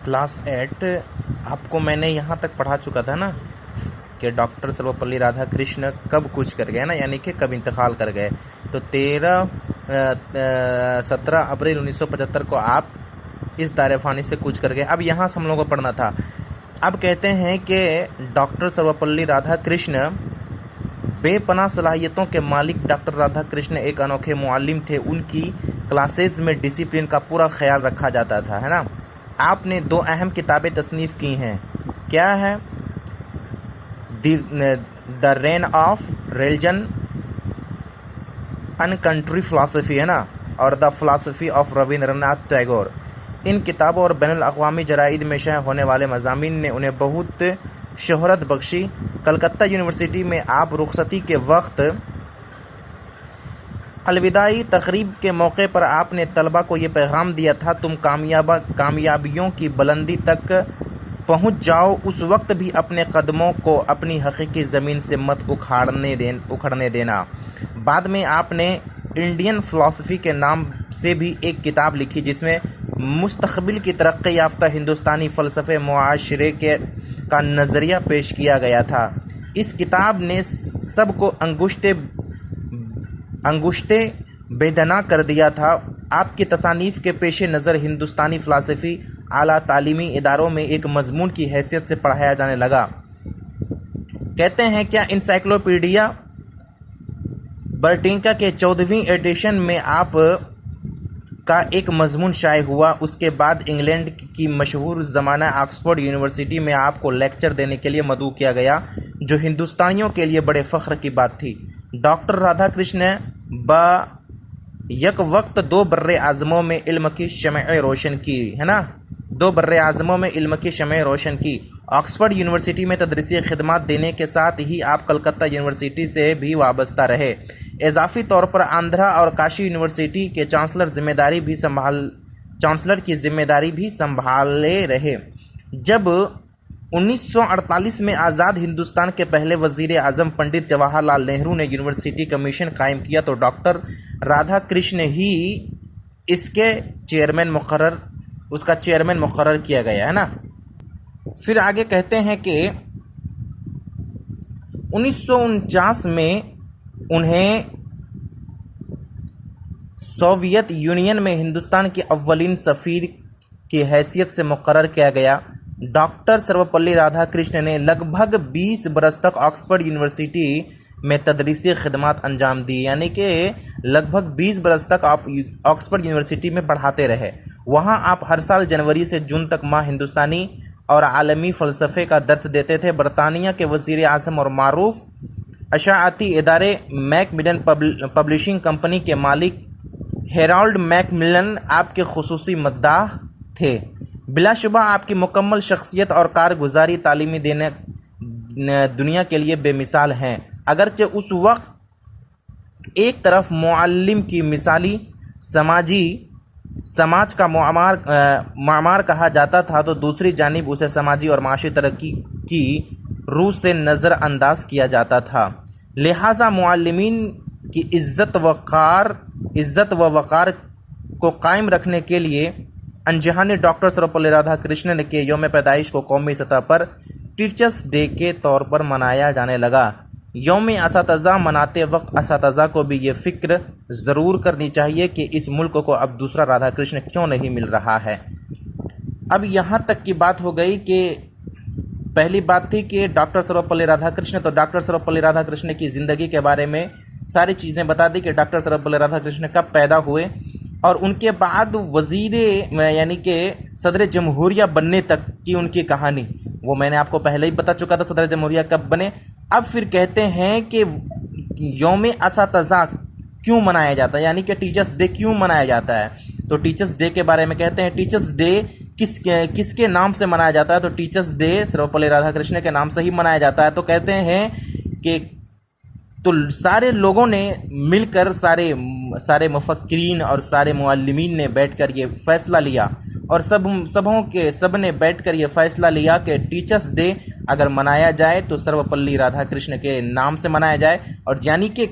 Class 8 आपको मैंने यहाँ तक पढ़ा चुका था ना कि डॉक्टर सर्वपल्ली राधाकृष्ण कब कूच कर गए ना, यानी कि कब इंतकाल कर गए। तो 17 अप्रैल 1975 को आप इस दायरे से कूच कर गए। अब यहाँ से हम लोगों को पढ़ना था। अब कहते हैं कि डॉक्टर सर्वपल्ली राधाकृष्ण बेपनाह सलाहियतों के मालिक डॉक्टर राधाकृष्ण एक अनोखे मुअल्लिम थे। उनकी क्लासेस में डिसिप्लिन का पूरा ख्याल रखा जाता था, है ना। आपने 2 अहम किताबें तसनीफ़ की हैं। क्या है? The reign of religion and country philosophy, है ना, और the philosophy of Rabindranath Tagore. इन किताबों और बैनुल अक़वामी जराइद में शाया होने वाले मज़ामीन ने उन्हें बहुत शोहरत बख्शी। कलकत्ता यूनिवर्सिटी में आप रुखसती के वक्त अलविदाई तकरीब के मौके पर आपने तलबा को ये पैगाम दिया था, तुम कामयाबियों की बुलंदी तक पहुंच जाओ, उस वक्त भी अपने कदमों को अपनी हकीकी ज़मीन से मत उखड़ने देना। बाद में आपने इंडियन फ़िलासफ़ी के नाम से भी एक किताब लिखी, जिसमें मुस्तक़बिल की तरक्की याफ्ता हिंदुस्तानी फ़लसफ़े मुआशरे का नज़रिया पेश किया गया था। इस किताब ने सबको अंगुश्ते बेदना कर दिया था। आपकी तसानीफ़ के पेश नज़र हिंदुस्तानी फ़िलासफ़ी आला तालीमी इदारों में एक मज़मून की हैसियत से पढ़ाया जाने लगा। कहते हैं क्या इंसाइक्लोपीडिया ब्रिटानिका के 14वीं एडिशन में आप का एक मज़मून शाये हुआ। उसके बाद इंग्लैंड की मशहूर ज़माना ऑक्सफोर्ड यूनिवर्सिटी में आपको लेक्चर देने के लिए मदऊ किया गया, जो हिंदुस्तानियों के लिए बड़े फ़ख्र की बात थी। डॉक्टर राधाकृष्ण ने यक वक्त 2 बर्रे आज़मों में इल्म की शमअ रोशन की, है ना, 2 बर्रे आज़मों में इल्म की शमअ रोशन की। ऑक्सफोर्ड यूनिवर्सिटी में तदरीसी खिदमात देने के साथ ही आप कलकत्ता यूनिवर्सिटी से भी वाबस्ता रहे। इजाफ़ी तौर पर आंध्रा और काशी यूनिवर्सिटी के चांसलर की ज़िम्मेदारी भी संभाले रहे। जब 1948 में आज़ाद हिंदुस्तान के पहले वज़ीर आज़म पंडित जवाहरलाल नेहरू ने यूनिवर्सिटी कमीशन कायम किया, तो डॉक्टर राधाकृष्ण ही उसका चेयरमैन मुकर्रर किया गया, है ना। फिर आगे कहते हैं कि 1949 में उन्हें सोवियत यूनियन में हिंदुस्तान के अव्वलीन सफ़ीर की हैसियत से मुकर्रर किया गया। डॉक्टर सर्वपल्ली राधाकृष्ण ने लगभग 20 बरस तक ऑक्सफोर्ड यूनिवर्सिटी में तदरीसी खिदमात अंजाम दी, यानी कि लगभग 20 बरस तक आप ऑक्सफोर्ड यूनिवर्सिटी में पढ़ाते रहे। वहाँ आप हर साल जनवरी से जून तक माह हिंदुस्तानी और आलमी फ़लसफ़े का दर्स देते थे। बरतानिया के वज़ीर आज़म और मारूफ अशाअती इदारे मैकमिलन पब्लिशिंग कंपनी के मालिक हेराल्ड मैकमिलन आपके खुसूसी मद्दाह थे। बिलाशुबा आपकी मुकम्मल शख्सियत और कारगुजारी तालीमी देने दुनिया के लिए बेमिसाल हैं। अगरचे उस वक्त एक तरफ मुअल्लिम की मिसाली समाज का मामार कहा जाता था, तो दूसरी जानिब उसे समाजी और माशी तरक्की की रूह से नज़रअंदाज किया जाता था। लिहाजा मुअल्लिमीन की इज़्ज़त व वक़ार को कायम रखने के लिए अनजहानी डॉक्टर सर्वपल्ली राधाकृष्णन के यौम पैदाइश को कौमी सतह पर टीचर्स डे के तौर पर मनाया जाने लगा। यौम असातिज़ा मनाते वक्त असातिज़ा को भी ये फ़िक्र ज़रूर करनी चाहिए कि इस मुल्क को अब दूसरा राधाकृष्ण क्यों नहीं मिल रहा है। अब यहाँ तक की बात हो गई कि पहली बात थी कि डॉक्टर सर्वपल्ली राधाकृष्ण, तो डॉक्टर सर्वपल्ली राधाकृष्ण की ज़िंदगी के बारे में सारी चीज़ें बता दी कि डॉक्टर सर्वपल्ली राधाकृष्ण कब पैदा हुए, और उनके बाद वज़ीर यानी कि सदर जमहूरिया बनने तक की उनकी कहानी, वो मैंने आपको पहले ही बता चुका था सदर जमहूरिया कब बने। अब फिर कहते हैं कि यौम असातिज़ा क्यों मनाया जाता है, यानी कि टीचर्स डे क्यों मनाया जाता है। तो टीचर्स डे के बारे में कहते हैं, टीचर्स डे किसके नाम से मनाया जाता है, तो टीचर्स डे सर्वपल्ली राधाकृष्ण के नाम से ही मनाया जाता है। तो कहते हैं कि तो सारे लोगों ने मिलकर, सारे मुफक्किरीन और सारे मुअल्लिमीन ने बैठकर ये फ़ैसला लिया, और सब ने बैठकर ये फ़ैसला लिया कि टीचर्स डे अगर मनाया जाए तो सर्वपल्ली राधाकृष्ण के नाम से मनाया जाए, और यानी कि